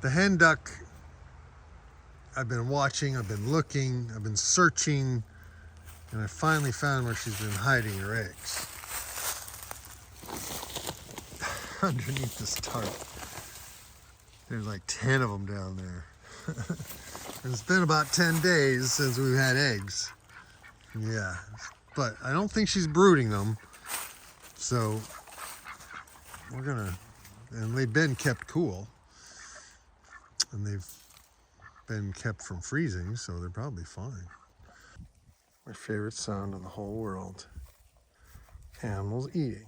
The hen duck, I've been watching, I've been looking, I've been searching, and I finally found where she's been hiding her eggs. Underneath this tarp. There's like 10 of them down there. It's been about 10 days since we've had eggs. Yeah, but I don't think she's brooding them. So we're gonna, and they've been kept cool. And they've been kept from freezing, so they're probably fine. My favorite sound in the whole world. Animals eating.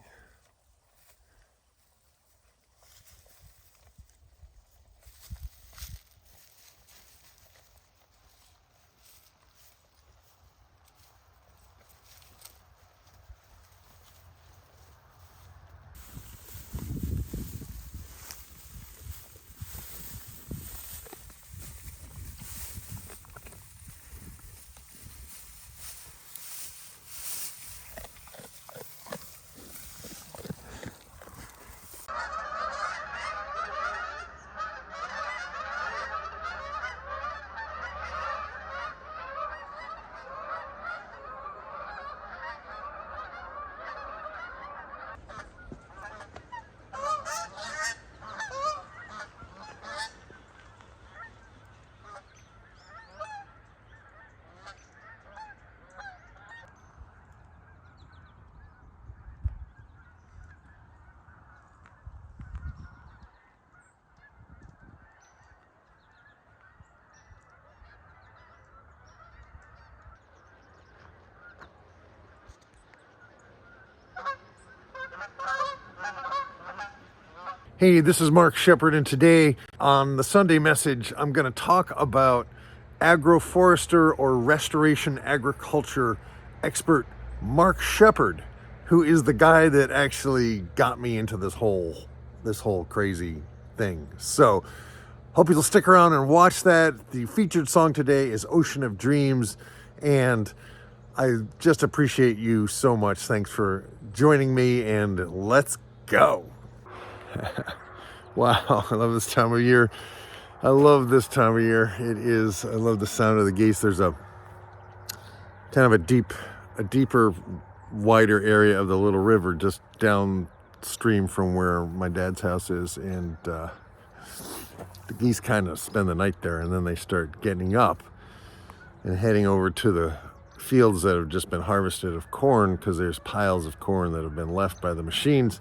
Hey, this is Mark Shepard, and today on the Sunday message, I'm going to talk about agroforester or restoration agriculture expert Mark Shepard, who is the guy that actually got me into this whole crazy thing. So, hope you'll stick around and watch that. The featured song today is Ocean of Dreams, and I just appreciate you so much. Thanks for joining me, and let's go. Wow, I love this time of year. I love this time of year. I love the sound of the geese. There's a kind of a deeper, wider area of the little river just downstream from where my dad's house is, and the geese kind of spend the night there, and then they start getting up and heading over to the fields that have just been harvested of corn, because there's piles of corn that have been left by the machines.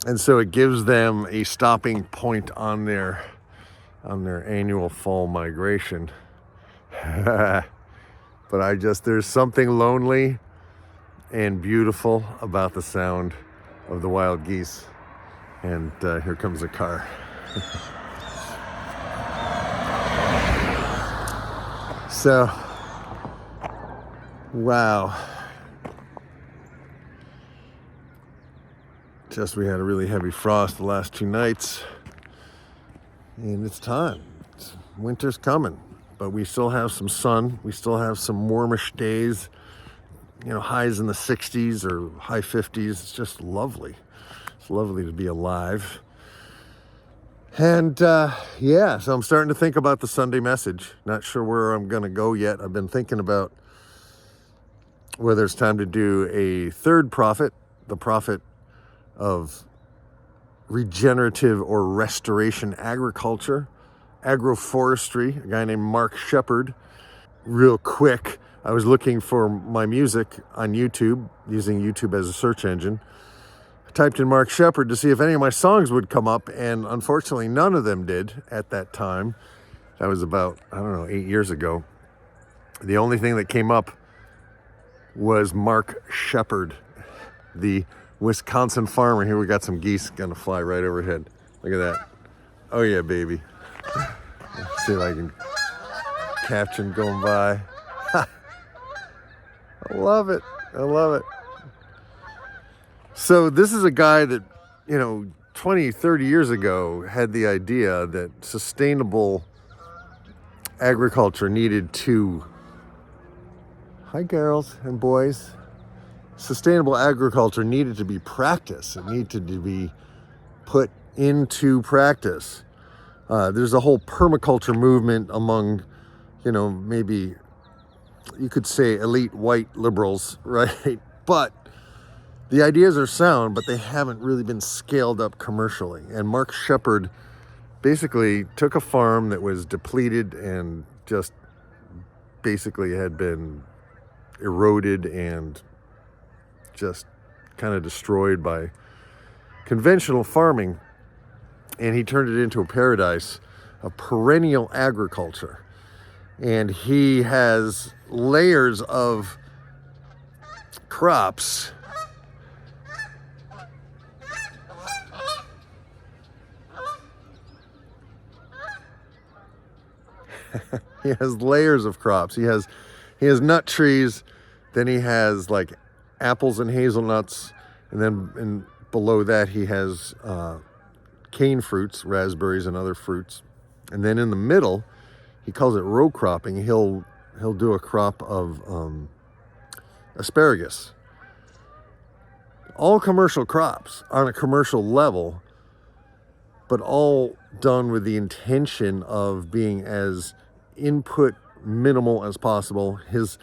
And so it gives them a stopping point on their annual fall migration. But there's something lonely and beautiful about the sound of the wild geese. And here comes a car. So, wow. We had a really heavy frost the last 2 nights, and it's time. Winter's coming, but we still have some sun. We still have some warmish days, highs in the 60s or high 50s. It's just lovely. It's lovely to be alive. And so I'm starting to think about the Sunday message. Not sure where I'm going to go yet. I've been thinking about whether it's time to do a third prophet, the prophet of regenerative or restoration agriculture, agroforestry, a guy named Mark Shepard. Real quick, I was looking for my music on YouTube, using YouTube as a search engine. I typed in Mark Shepard to see if any of my songs would come up, and unfortunately none of them did at that time. That was about, 8 years ago. The only thing that came up was Mark Shepard, the Wisconsin farmer. Here we got some geese gonna fly right overhead. Look at that. Oh yeah, baby. Let's see if I can catch them going by. I love it. I love it. So this is a guy that, 20, 30 years ago had the idea that sustainable agriculture needed to, hi girls and boys, sustainable agriculture needed to be practiced. It needed to be put into practice. There's a whole permaculture movement among, maybe you could say elite white liberals, right? But the ideas are sound, but they haven't really been scaled up commercially. And Mark Shepard basically took a farm that was depleted and just basically had been eroded and just kind of destroyed by conventional farming, and he turned it into a paradise of perennial agriculture. And he has layers of crops he has layers of crops. He has nut trees, then he has like apples and hazelnuts, and then below that he has cane fruits, raspberries and other fruits. And then in the middle, he calls it row cropping. He'll do a crop of asparagus. All commercial crops on a commercial level, but all done with the intention of being as input minimal as possible. His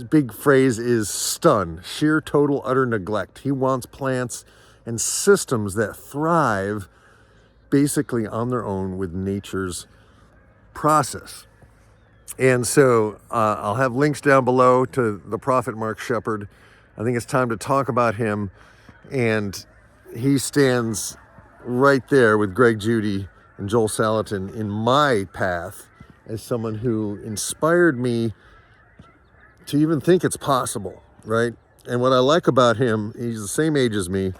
big phrase is stun, sheer total utter neglect. He wants plants and systems that thrive basically on their own with nature's process. And so I'll have links down below to the prophet Mark Shepard. I think it's time to talk about him, and he stands right there with Greg Judy and Joel Salatin in my path as someone who inspired me to even think it's possible, right? And what I like about him, he's the same age as me.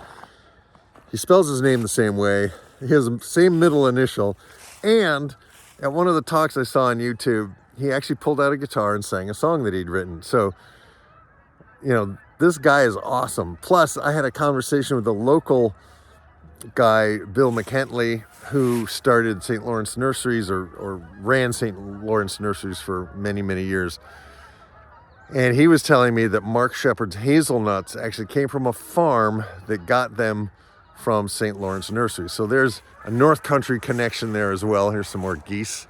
He spells his name the same way. He has the same middle initial. And at one of the talks I saw on YouTube, he actually pulled out a guitar and sang a song that he'd written. So, this guy is awesome. Plus, I had a conversation with the local guy, Bill McKentley, who started St. Lawrence Nurseries or ran St. Lawrence Nurseries for many, many years. And he was telling me that Mark Shepard's hazelnuts actually came from a farm that got them from St. Lawrence Nursery. So there's a North Country connection there as well. Here's some more geese.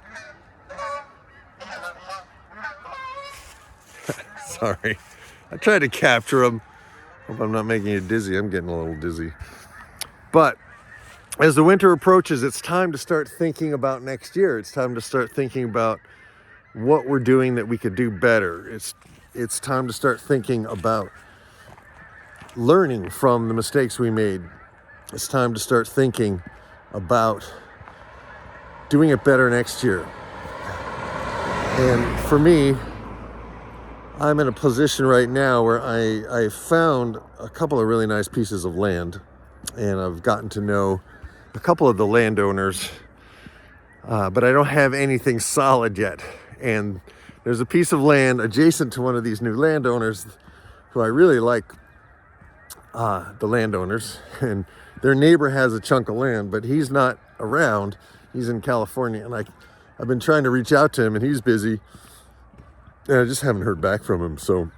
Sorry. I tried to capture them. Hope I'm not making you dizzy. I'm getting a little dizzy. But as the winter approaches, it's time to start thinking about next year. It's time to start thinking about what we're doing that we could do better. It's time to start thinking about learning from the mistakes we made. It's time to start thinking about doing it better next year. And for me, I'm in a position right now where I found a couple of really nice pieces of land, and I've gotten to know a couple of the landowners, but I don't have anything solid yet. And there's a piece of land adjacent to one of these new landowners who I really like, the landowners, and their neighbor has a chunk of land, but he's not around. He's in California, and I've been trying to reach out to him, and he's busy, and I just haven't heard back from him. So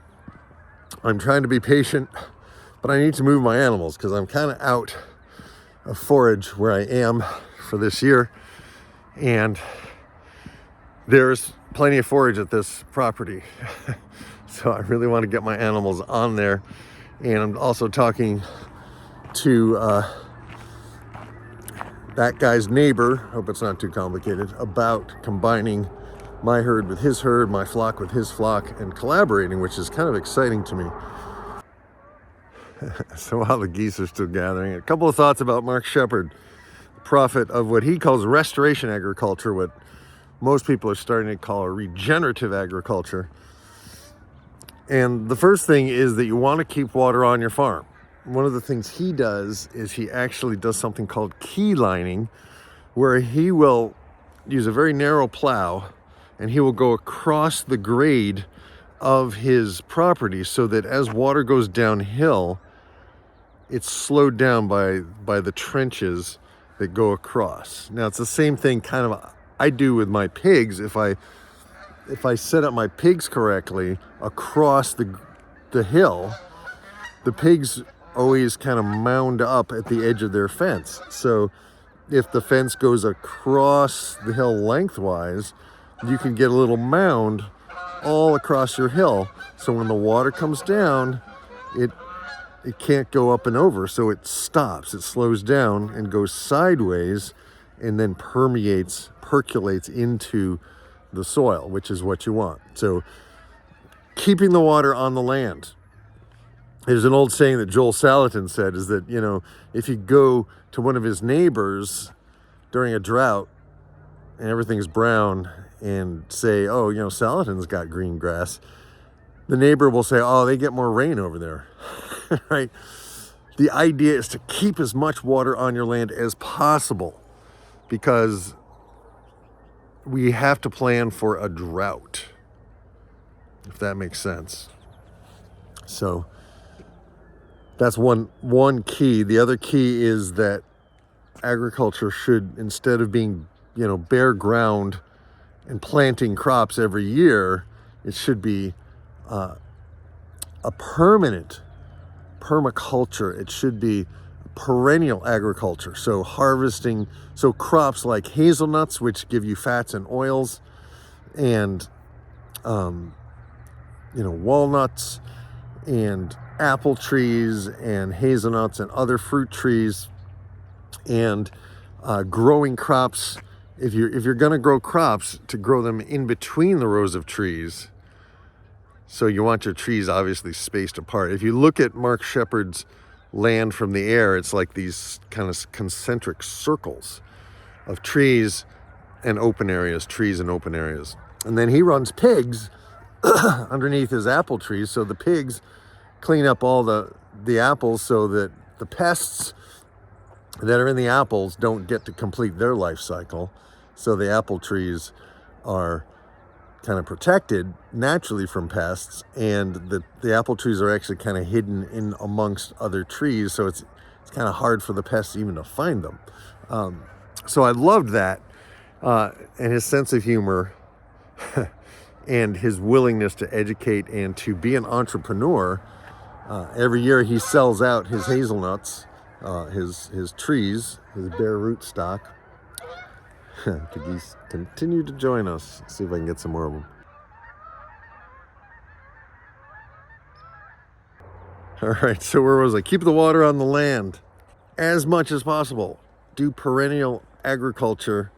I'm trying to be patient, but I need to move my animals because I'm kind of out of forage where I am for this year, and there's plenty of forage at this property. So I really want to get my animals on there. And I'm also talking to that guy's neighbor, hope it's not too complicated, about combining my herd with his herd, my flock with his flock, and collaborating, which is kind of exciting to me. So while the geese are still gathering, a couple of thoughts about Mark Shepard, prophet of what he calls restoration agriculture, what most people are starting to call a regenerative agriculture. And the first thing is that you want to keep water on your farm. One of the things he does is he actually does something called key lining, where he will use a very narrow plow and he will go across the grade of his property so that as water goes downhill, it's slowed down by the trenches that go across. Now, it's the same thing kind of I do with my pigs. If I set up my pigs correctly across the hill, the pigs always kind of mound up at the edge of their fence. So if the fence goes across the hill lengthwise, you can get a little mound all across your hill. So when the water comes down, it can't go up and over. So it stops, it slows down and goes sideways and then percolates into the soil, which is what you want. So keeping the water on the land. There's an old saying that Joel Salatin said, is that, you know, if you go to one of his neighbors during a drought and everything's brown and say, oh, you know, Salatin's got green grass, the neighbor will say, oh, they get more rain over there, right? The idea is to keep as much water on your land as possible, because we have to plan for a drought, if that makes sense. So that's one key. The other key is that agriculture should, instead of being, you know, bare ground and planting crops every year, it should be a permanent permaculture. It should be perennial agriculture. So harvesting, so crops like hazelnuts, which give you fats and oils, and you know, walnuts and apple trees and hazelnuts and other fruit trees, and growing crops. If you're going to grow crops, to grow them in between the rows of trees. So you want your trees obviously spaced apart. If you look at Mark Shepard's land from the air, it's like these kind of concentric circles of trees and open areas, trees and open areas. And then he runs pigs underneath his apple trees, so the pigs clean up all the apples so that the pests that are in the apples don't get to complete their life cycle. So the apple trees are kind of protected naturally from pests, and the apple trees are actually kind of hidden in amongst other trees, so it's kind of hard for the pests even to find them. So I loved that, and his sense of humor and his willingness to educate and to be an entrepreneur. Every year he sells out his hazelnuts, his trees, his bare root stock. Piggies continue to join us. Let's see if I can get some more of them. All right, so where was I? Keep the water on the land as much as possible. Do perennial agriculture.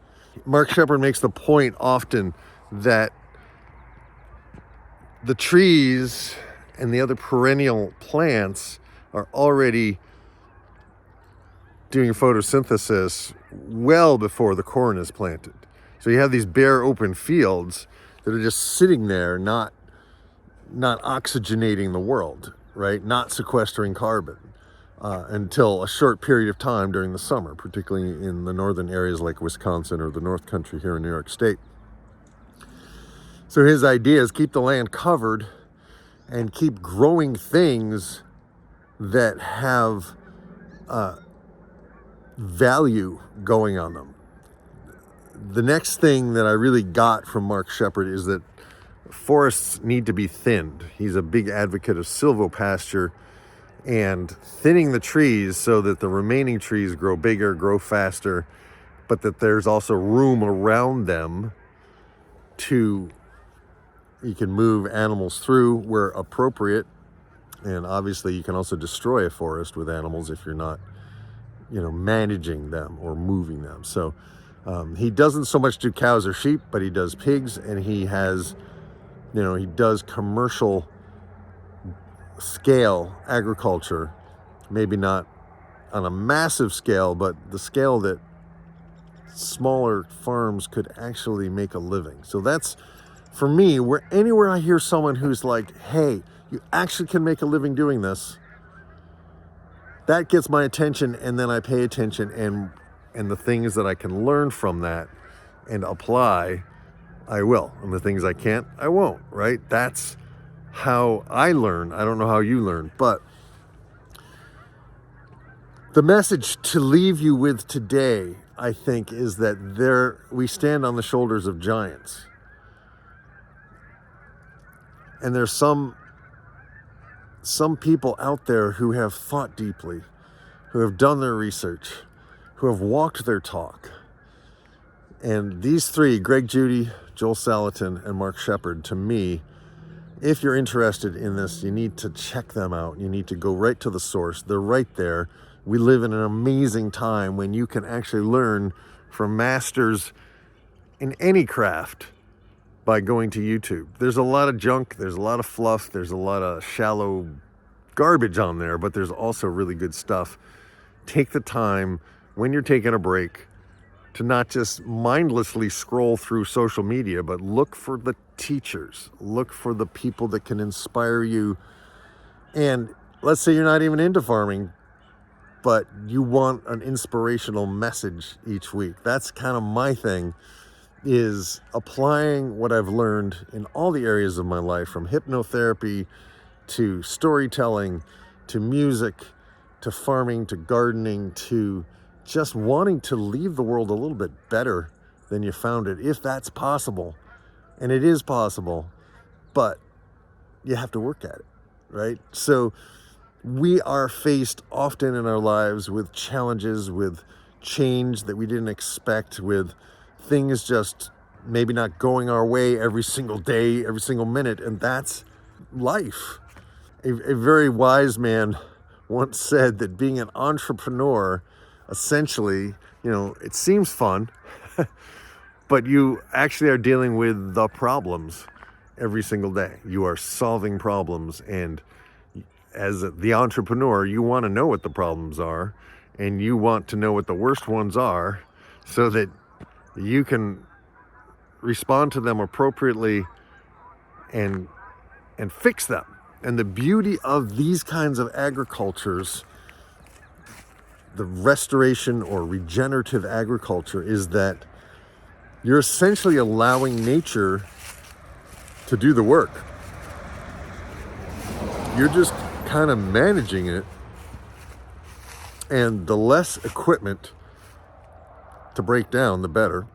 Mark Shepard makes the point often that the trees and the other perennial plants are already doing photosynthesis well before the corn is planted. So you have these bare open fields that are just sitting there, not oxygenating the world, right? Not sequestering carbon until a short period of time during the summer, particularly in the northern areas like Wisconsin or the North Country here in New York State. So his idea is keep the land covered and keep growing things that have value going on them. The next thing that I really got from Mark Shepard is that forests need to be thinned. He's a big advocate of silvopasture and thinning the trees so that the remaining trees grow bigger, grow faster, but that there's also room around them to, you can move animals through where appropriate. And obviously you can also destroy a forest with animals if you're not, you know, managing them or moving them. So he doesn't so much do cows or sheep, but he does pigs, and he has, you know, he does commercial scale agriculture, maybe not on a massive scale, but the scale that smaller farms could actually make a living. So that's, for me, anywhere I hear someone who's like, hey, you actually can make a living doing this, that gets my attention, and then I pay attention, and the things that I can learn from that and apply, I will. And the things I can't, I won't, right? That's how I learn. I don't know how you learn, but the message to leave you with today, I think, is that we stand on the shoulders of giants. And there's some people out there who have thought deeply, who have done their research, who have walked their talk. And these three, Greg Judy, Joel Salatin, and Mark Shepard, to me, if you're interested in this, you need to check them out. You need to go right to the source. They're right there. We live in an amazing time when you can actually learn from masters in any craft by going to YouTube. There's a lot of junk, there's a lot of fluff, there's a lot of shallow garbage on there, but there's also really good stuff. Take the time when you're taking a break to not just mindlessly scroll through social media, but look for the teachers, look for the people that can inspire you. And let's say you're not even into farming, but you want an inspirational message each week. That's kind of my thing, is applying what I've learned in all the areas of my life, from hypnotherapy to storytelling, to music, to farming, to gardening, to just wanting to leave the world a little bit better than you found it, if that's possible. And it is possible, but you have to work at it, right? So we are faced often in our lives with challenges, with change that we didn't expect, with things just maybe not going our way every single day, every single minute, and that's life. A very wise man once said that being an entrepreneur, essentially, it seems fun, but you actually are dealing with the problems every single day. You are solving problems, and as the entrepreneur, you want to know what the problems are, and you want to know what the worst ones are so that you can respond to them appropriately and fix them. And the beauty of these kinds of agricultures, the restoration or regenerative agriculture, is that you're essentially allowing nature to do the work. You're just kind of managing it, and the less equipment to break down, the better.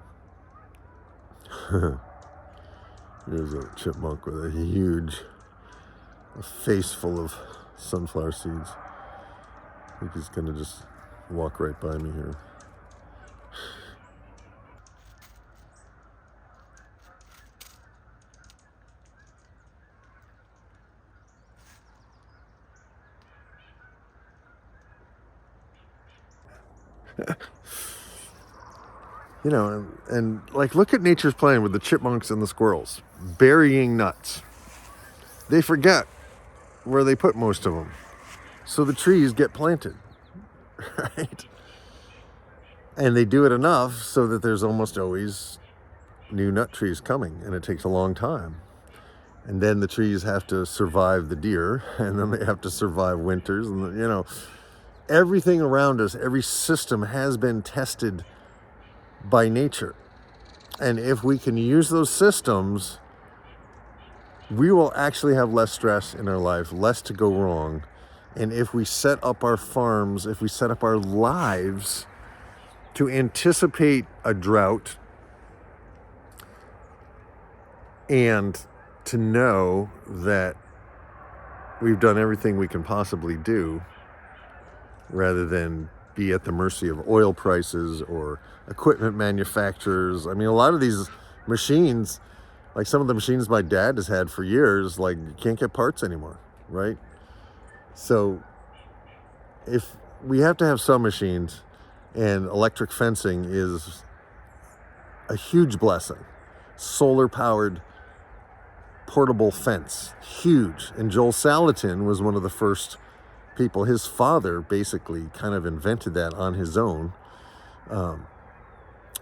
Here's a chipmunk with a huge face full of sunflower seeds. I think he's gonna just walk right by me here. And like, look at nature's playing with the chipmunks and the squirrels, burying nuts. They forget where they put most of them. So the trees get planted, right? And they do it enough so that there's almost always new nut trees coming, and it takes a long time. And then the trees have to survive the deer, and then they have to survive winters. And, everything around us, every system has been tested by nature. And if we can use those systems, we will actually have less stress in our life, less to go wrong. And if we set up our farms, if we set up our lives to anticipate a drought and to know that we've done everything we can possibly do, rather than be at the mercy of oil prices or equipment manufacturers. I mean, a lot of these machines, like some of the machines my dad has had for years, like, you can't get parts anymore, right? So if we have to have some machines, and electric fencing is a huge blessing. Solar powered portable fence, huge. And Joel Salatin was one of the first people. His father basically kind of invented that on his own,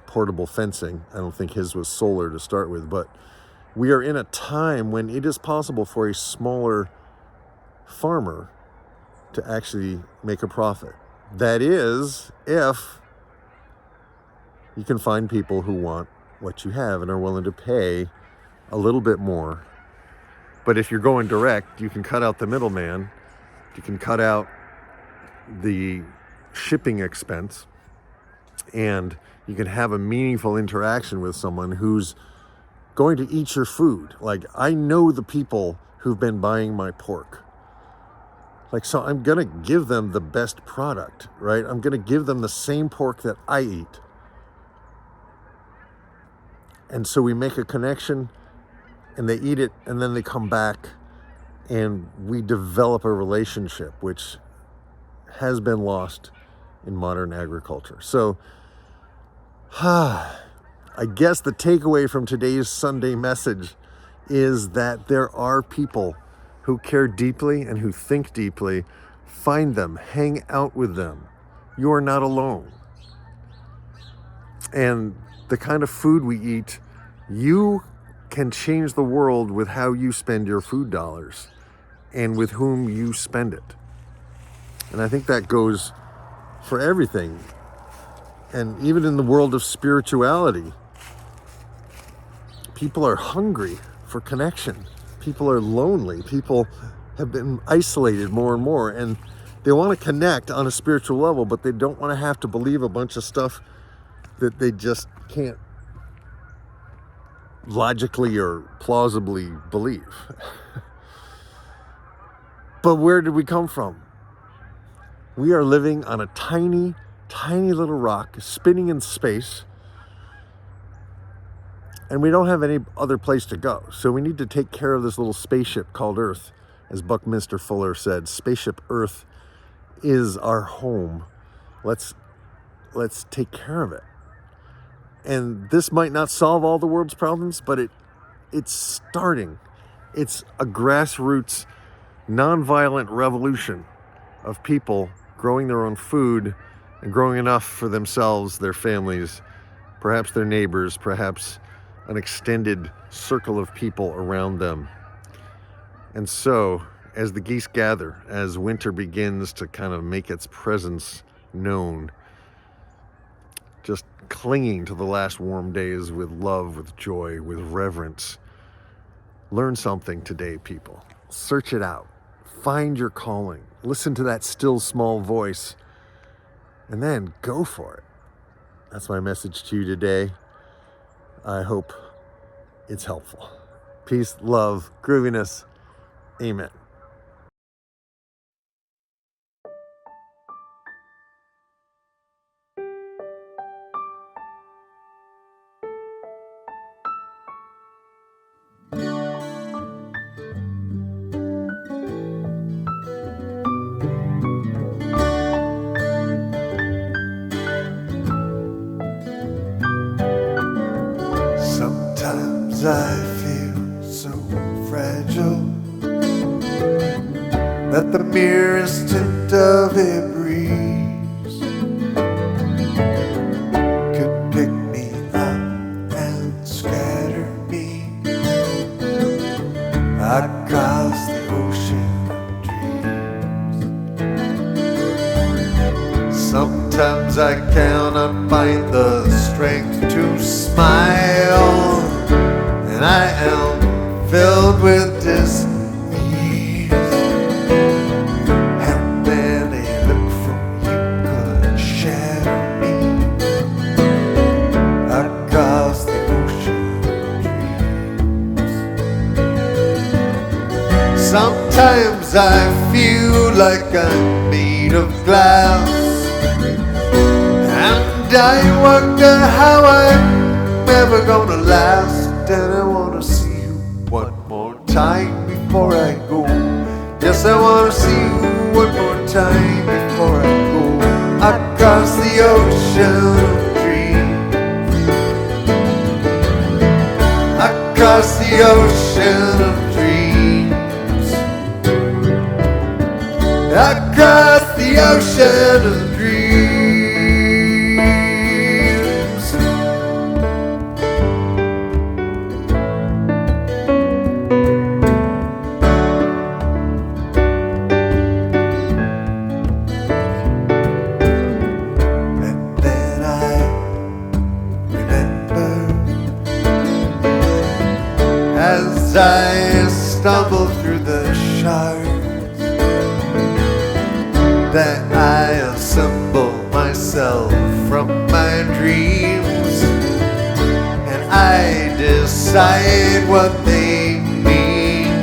portable fencing. I don't think his was solar to start with, but we are in a time when it is possible for a smaller farmer to actually make a profit. That is, if you can find people who want what you have and are willing to pay a little bit more. But if you're going direct, you can cut out the middleman. You can cut out the shipping expense, and you can have a meaningful interaction with someone who's going to eat your food. Like, I know the people who've been buying my pork. Like, so I'm going to give them the best product, right? I'm going to give them the same pork that I eat. And so we make a connection and they eat it and then they come back and we develop a relationship, which has been lost in modern agriculture. So, I guess the takeaway from today's Sunday message is that there are people who care deeply and who think deeply. Find them, hang out with them. You are not alone. And the kind of food we eat, you can change the world with how you spend your food dollars and with whom you spend it. And I think that goes for everything. And even in the world of spirituality, people are hungry for connection. People are lonely. People have been isolated more and more, and they want to connect on a spiritual level, but they don't want to have to believe a bunch of stuff that they just can't logically or plausibly believe. But where did we come from? We are living on a tiny, tiny little rock spinning in space, and we don't have any other place to go. So we need to take care of this little spaceship called Earth. As Buckminster Fuller said, spaceship Earth is our home. Let's take care of it. And this might not solve all the world's problems, but it's starting. It's a grassroots, nonviolent revolution of people growing their own food and growing enough for themselves, their families, perhaps their neighbors, perhaps an extended circle of people around them. And so, as the geese gather, as winter begins to kind of make its presence known, just clinging to the last warm days with love, with joy, with reverence. Learn something today, people. Search it out. Find your calling. Listen to that still small voice. And then go for it. That's my message to you today. I hope it's helpful. Peace, love, grooviness. Amen. Sometimes I feel so fragile that the merest hint of a breeze could pick me up and scatter me across the ocean of dreams. Sometimes I cannot find the strength to smile, and I am filled with dis-ease. And then a look from you could shatter me across the ocean of dreams. Sometimes I feel like I'm made of glass, and I wonder how I'm ever gonna last. And I wanna see you one more time before I go. Yes, I wanna see you one more time before I go across the ocean of dreams. Across the ocean of dreams. Across the ocean of dreams. As I stumble through the shards, that I assemble myself from my dreams, and I decide what they mean.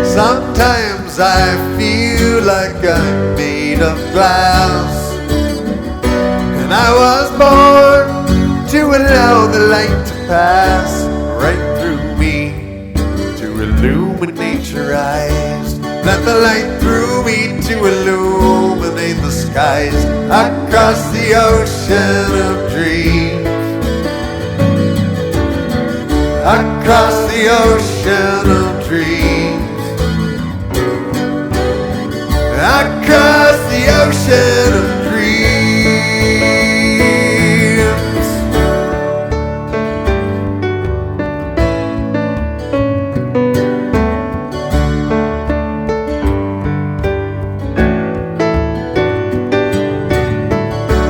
Sometimes I feel like I'm made of glass, and I was born to allow the light to pass right through me, to illuminate your eyes. Let the light through me to illuminate the skies across the ocean of dreams, across the ocean of dreams, across the ocean of dreams.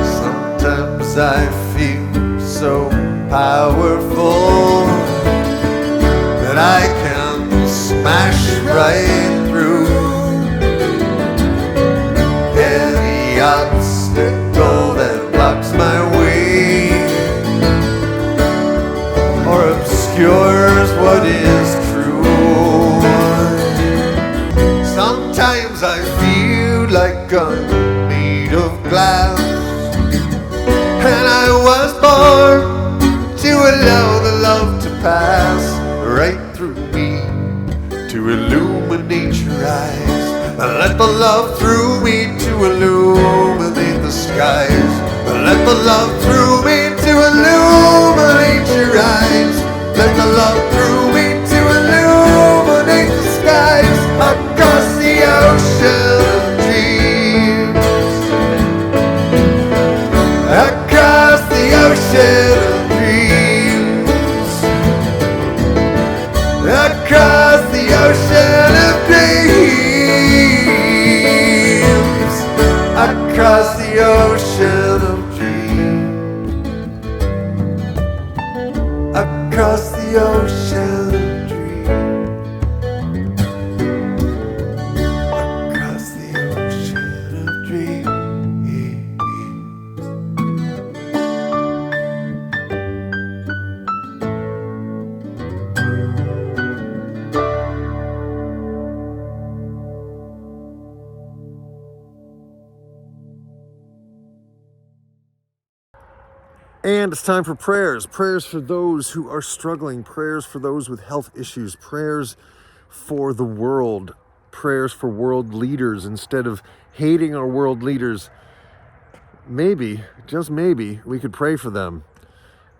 Sometimes I feel so powerful that I can smash right through any obstacle that blocks my way or obscures what is true. Sometimes I feel like I'm made of glass, and I was born to allow the love to pass right through me, to illuminate your eyes. Let the love through me to illuminate the skies. Let the love through me to illuminate your eyes. Let the love through me to illuminate the skies across the ocean of dreams, across the ocean of dreams, across the ocean of dreams, across the ocean of dreams, across the ocean of dreams, across the ocean of dreams. And it's time for prayers. Prayers for those who are struggling. Prayers for those with health issues. Prayers for the world. Prayers for world leaders. Instead of hating our world leaders, maybe, just maybe, we could pray for them.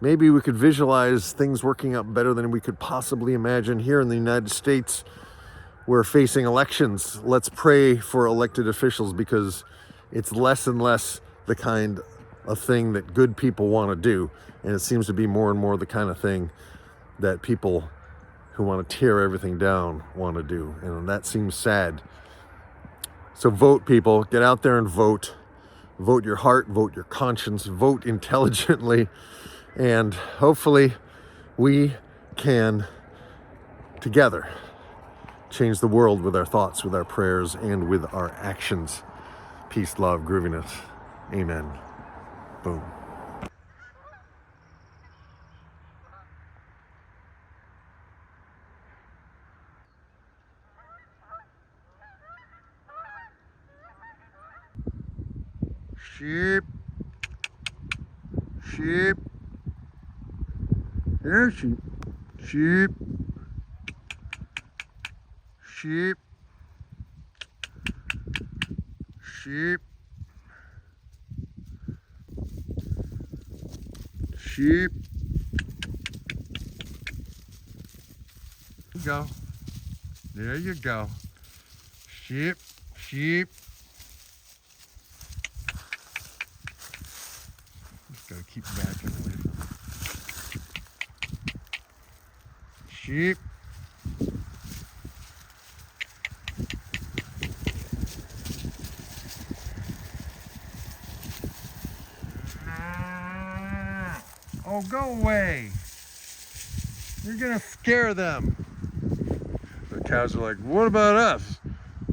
Maybe we could visualize things working out better than we could possibly imagine. Here in the United States, we're facing elections. Let's pray for elected officials, because it's less and less the kind of thing that good people want to do, and it seems to be more and more the kind of thing that people who want to tear everything down want to do, and that seems sad. So vote, people. Get out there and vote. Vote your heart, vote your conscience, vote intelligently, and hopefully we can together change the world with our thoughts, with our prayers, and with our actions. Peace, love, grooviness. Amen. Boom. Sheep. Sheep. There, sheep. Sheep. Sheep. Sheep. Sheep. Go. There you go. Sheep. Sheep. Just gotta keep backing away. Sheep. Oh, go away. You're gonna scare them. The cows are like, what about us?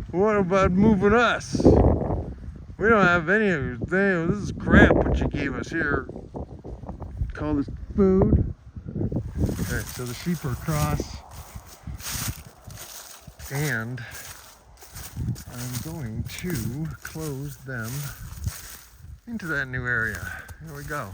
What about moving us? We don't have any of your things. This is crap what you gave us here. Call this food. Okay, so the sheep are across. And I'm going to close them into that new area. Here we go.